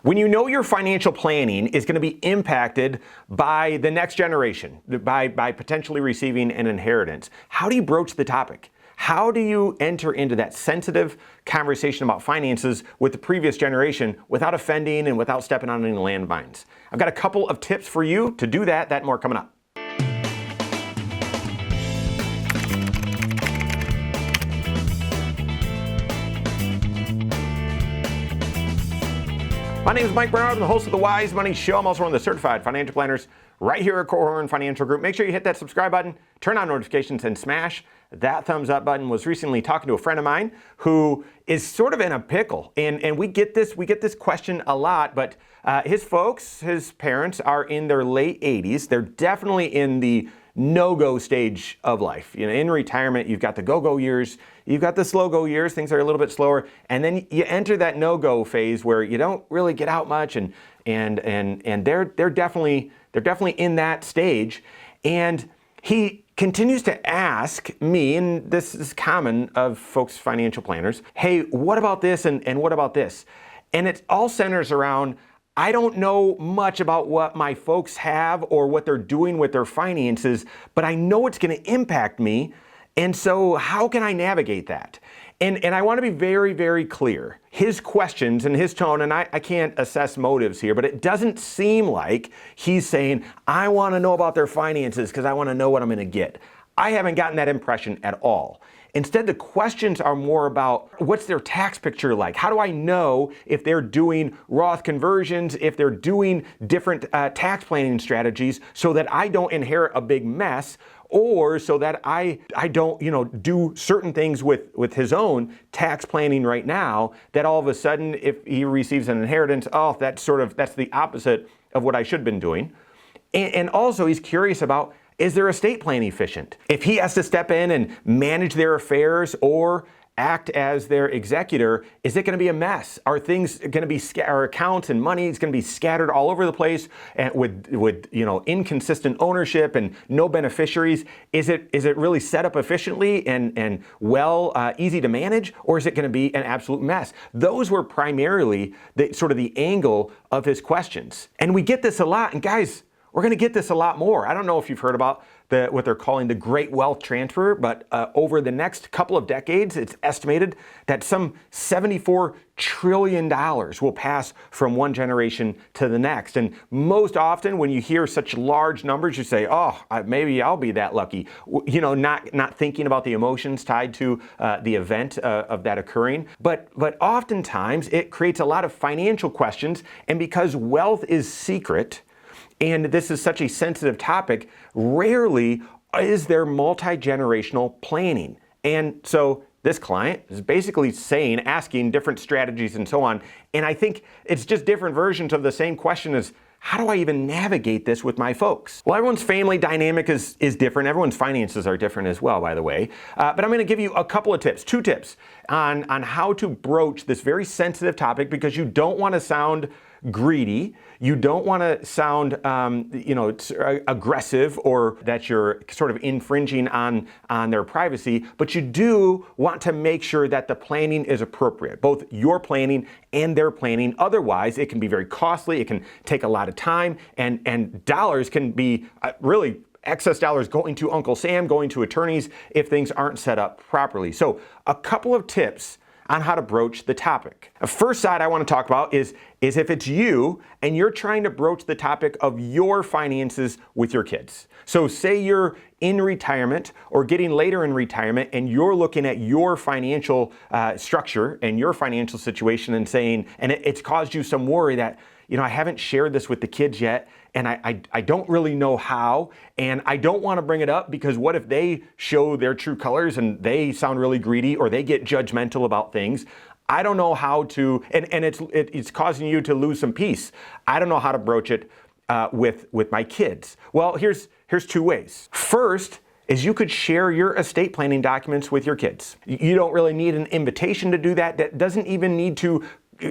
When you know your financial planning is going to be impacted by the next generation, by potentially receiving an inheritance, how do you broach the topic? How do you enter into that sensitive conversation about finances with the previous generation without offending and without stepping on any landmines? I've got a couple of tips for you to do that and more coming up. My name is Mike Brown. I'm the host of the Wise Money Show. I'm also one of the certified financial planners right here at Korhorn Financial Group. Make sure you hit that subscribe button, turn on notifications, and smash that thumbs up button. Was recently talking to a friend of mine who is sort of in a pickle, and we get this question a lot. But his parents, are in their late 80s. They're definitely in the no-go stage of life. You know, in retirement, you've got the go-go years, you've got the slow-go years. Things are a little bit slower, and then you enter that no-go phase where you don't really get out much, and they're definitely in that stage. And he continues to ask me, and this is common of folks, financial planners, hey, what about this and what about this? And it all centers around, I don't know much about what my folks have or what they're doing with their finances, but I know it's going to impact me. And so how can I navigate that? And I want to be very, very clear. His questions and his tone, and I can't assess motives here, but it doesn't seem like he's saying, I want to know about their finances because I want to know what I'm going to get. I haven't gotten that impression at all. Instead, the questions are more about what's their tax picture like? How do I know if they're doing Roth conversions, if they're doing different tax planning strategies so that I don't inherit a big mess, or so that I don't, do certain things with his own tax planning right now, that all of a sudden, if he receives an inheritance, that's the opposite of what I should have been doing. And also he's curious about, is their estate plan efficient? If he has to step in and manage their affairs or act as their executor, is it going to be a mess? Are things going to be our accounts and money is going to be scattered all over the place and with inconsistent ownership and no beneficiaries? Is it really set up efficiently and easy to manage, or is it going to be an absolute mess? Those were primarily the angle of his questions. And we get this a lot, and guys, we're going to get this a lot more. I don't know if you've heard about what they're calling the Great Wealth Transfer, but over the next couple of decades, it's estimated that some $74 trillion will pass from one generation to the next. And most often when you hear such large numbers, you say, maybe I'll be that lucky. Not thinking about the emotions tied to the event of that occurring. But oftentimes it creates a lot of financial questions. And because wealth is secret, and this is such a sensitive topic, rarely is there multi-generational planning. And so this client is basically asking different strategies and so on. And I think it's just different versions of the same question as, how do I even navigate this with my folks? Well, everyone's family dynamic is different. Everyone's finances are different as well, by the way. But I'm going to give you a couple of tips, 2 tips on how to broach this very sensitive topic, because you don't want to sound greedy. You don't want to sound, aggressive, or that you're sort of infringing on their privacy, but you do want to make sure that the planning is appropriate, both your planning and their planning. Otherwise, it can be very costly. It can take a lot of time, and dollars can be really excess dollars going to Uncle Sam, going to attorneys if things aren't set up properly. So a couple of tips on how to broach the topic. The first side I want to talk about is if it's you and you're trying to broach the topic of your finances with your kids. So say you're in retirement or getting later in retirement and you're looking at your financial structure and your financial situation and saying, and it's caused you some worry that, I haven't shared this with the kids yet, and I don't really know how, and I don't want to bring it up because what if they show their true colors and they sound really greedy or they get judgmental about things? I don't know how to, and it's causing you to lose some peace. I don't know how to broach it with my kids. Well, here's 2 ways. First is you could share your estate planning documents with your kids. You don't really need an invitation to do that. That doesn't even need to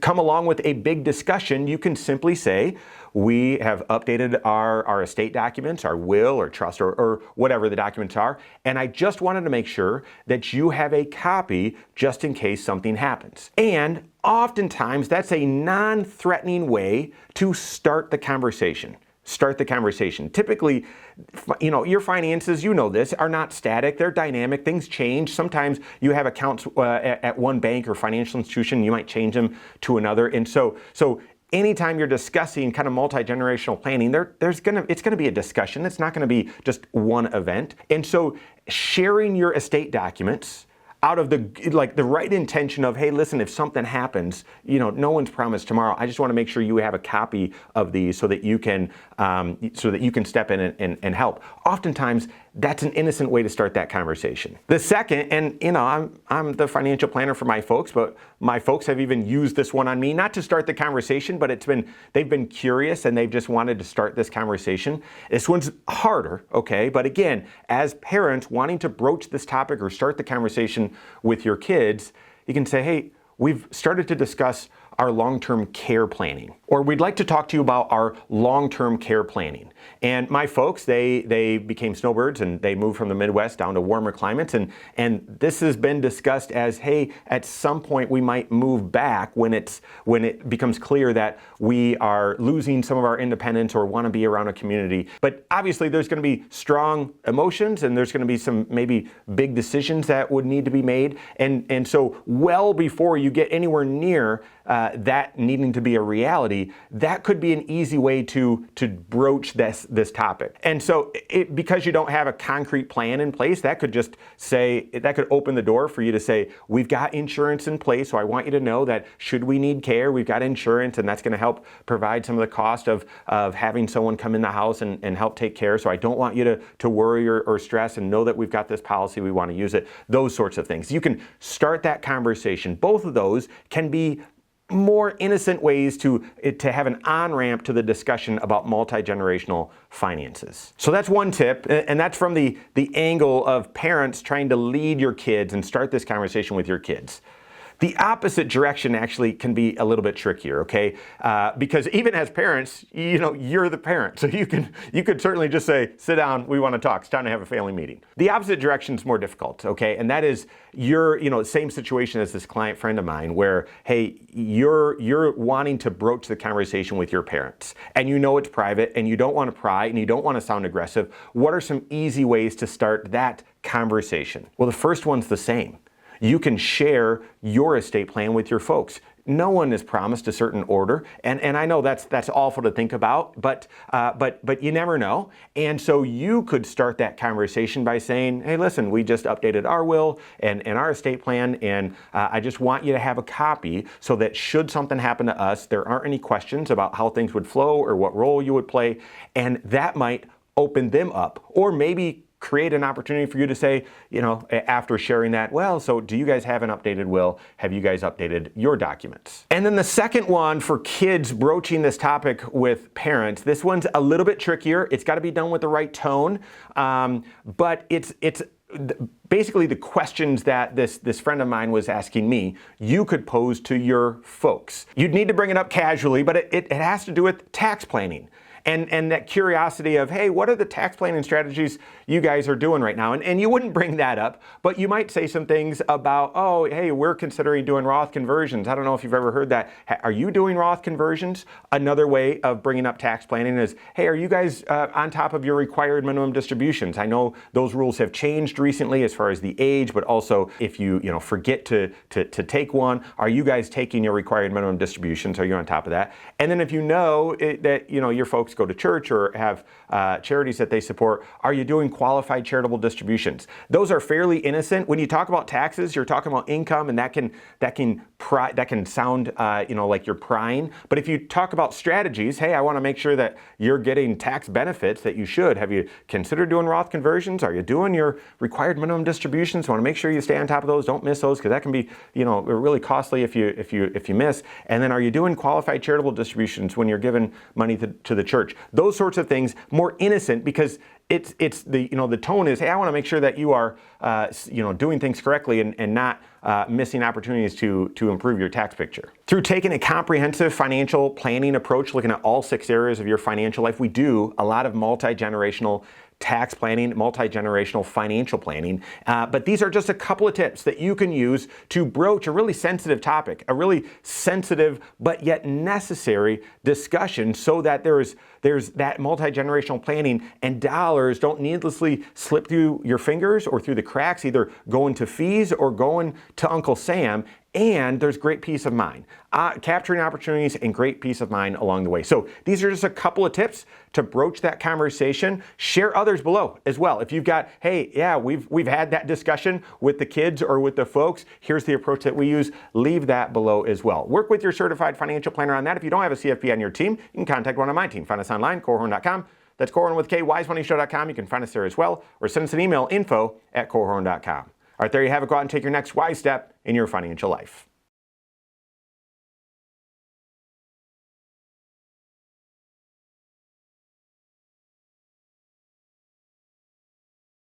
come along with a big discussion. You can simply say, we have updated our estate documents, our will or trust or whatever the documents are, and I just wanted to make sure that you have a copy just in case something happens. And oftentimes that's a non-threatening way to start the conversation. Typically, your finances, this, are not static. They're dynamic. Things change. Sometimes you have accounts at one bank or financial institution. You might change them to another. And so anytime you're discussing kind of multi-generational planning, it's going to be a discussion. It's not going to be just one event. And so sharing your estate documents out of the right intention of, hey, listen, if something happens, no one's promised tomorrow. I just want to make sure you have a copy of these so that you can step in and help. Oftentimes, that's an innocent way to start that conversation. The second, and I'm the financial planner for my folks, but my folks have even used this one on me, not to start the conversation, but they've been curious and they've just wanted to start this conversation. This one's harder, okay? But again, as parents wanting to broach this topic or start the conversation with your kids, you can say, hey, we've started to discuss our long-term care planning, or we'd like to talk to you about our long-term care planning. And my folks, they became snowbirds and they moved from the Midwest down to warmer climates, and this has been discussed as, hey, at some point we might move back when it becomes clear that we are losing some of our independence or want to be around a community. But obviously there's going to be strong emotions and there's going to be some maybe big decisions that would need to be made. And so well before you get anywhere near that needing to be a reality, that could be an easy way to broach this topic. And so because you don't have a concrete plan in place, that could open the door for you to say, we've got insurance in place, so I want you to know that should we need care, we've got insurance, and that's going to help provide some of the cost of having someone come in the house and help take care. So I don't want you to worry or stress, and know that we've got this policy, we want to use it, those sorts of things. You can start that conversation. Both of those can be more innocent ways to have an on-ramp to the discussion about multi-generational finances. So that's one tip, and that's from the angle of parents trying to lead your kids and start this conversation with your kids. The opposite direction actually can be a little bit trickier, okay? Because even as parents, you're the parent. So you could certainly just say, sit down, we want to talk, it's time to have a family meeting. The opposite direction is more difficult, okay? And that is same situation as this client friend of mine where, hey, you're wanting to broach the conversation with your parents and it's private and you don't want to pry and you don't want to sound aggressive. What are some easy ways to start that conversation? Well, the first one's the same. You can share your estate plan with your folks. No one is promised a certain order, and I know that's awful to think about, but you never know. And so you could start that conversation by saying, hey, listen, we just updated our will and our estate plan, and I just want you to have a copy so that should something happen to us, there aren't any questions about how things would flow or what role you would play, and that might open them up, or maybe create an opportunity for you to say, after sharing that, well, so do you guys have an updated will? Have you guys updated your documents? And then the second one for kids broaching this topic with parents, this one's a little bit trickier. It's got to be done with the right tone, but it's basically the questions that this friend of mine was asking me, you could pose to your folks. You'd need to bring it up casually, but it has to do with tax planning. And that curiosity of, hey, what are the tax planning strategies you guys are doing right now? And you wouldn't bring that up, but you might say some things about, oh, hey, we're considering doing Roth conversions. I don't know if you've ever heard that. Are you doing Roth conversions? Another way of bringing up tax planning is, hey, are you guys on top of your required minimum distributions? I know those rules have changed recently as far as the age, but also if you forget to take one, are you guys taking your required minimum distributions? Are you on top of that? And then if that your folks go to church or have charities that they support, are you doing qualified charitable distributions? Those are fairly innocent. When you talk about taxes, you're talking about income, and that can sound like you're prying. But if you talk about strategies, hey, I want to make sure that you're getting tax benefits that you should. Have you considered doing Roth conversions? Are you doing your required minimum distributions? I want to make sure you stay on top of those. Don't miss those, because that can be really costly if you miss. And then, are you doing qualified charitable distributions when you're giving money to the church? Those sorts of things, more innocent, because it's the tone is, hey, I want to make sure that you are doing things correctly and not missing opportunities to improve your tax picture. Through taking a comprehensive financial planning approach, looking at all 6 areas of your financial life, we do a lot of multi-generational tax planning, multi-generational financial planning. But these are just a couple of tips that you can use to broach a really sensitive topic, a really sensitive but yet necessary discussion, so that there's that multi-generational planning and dollars don't needlessly slip through your fingers or through the cracks, either going to fees or going to Uncle Sam. And there's great peace of mind, capturing opportunities and great peace of mind along the way. So these are just a couple of tips to broach that conversation. Share others below as well. If you've got, hey, yeah, we've had that discussion with the kids or with the folks, here's the approach that we use, leave that below as well. Work with your certified financial planner on that. If you don't have a CFP on your team, you can contact one on my team. Find us online, Korhorn.com. That's Korhorn with K, wisemoneyshow.com. You can find us there as well, or send us an email, info@korhorn.com. All right, there you have it. Go out and take your next wise step in your financial life.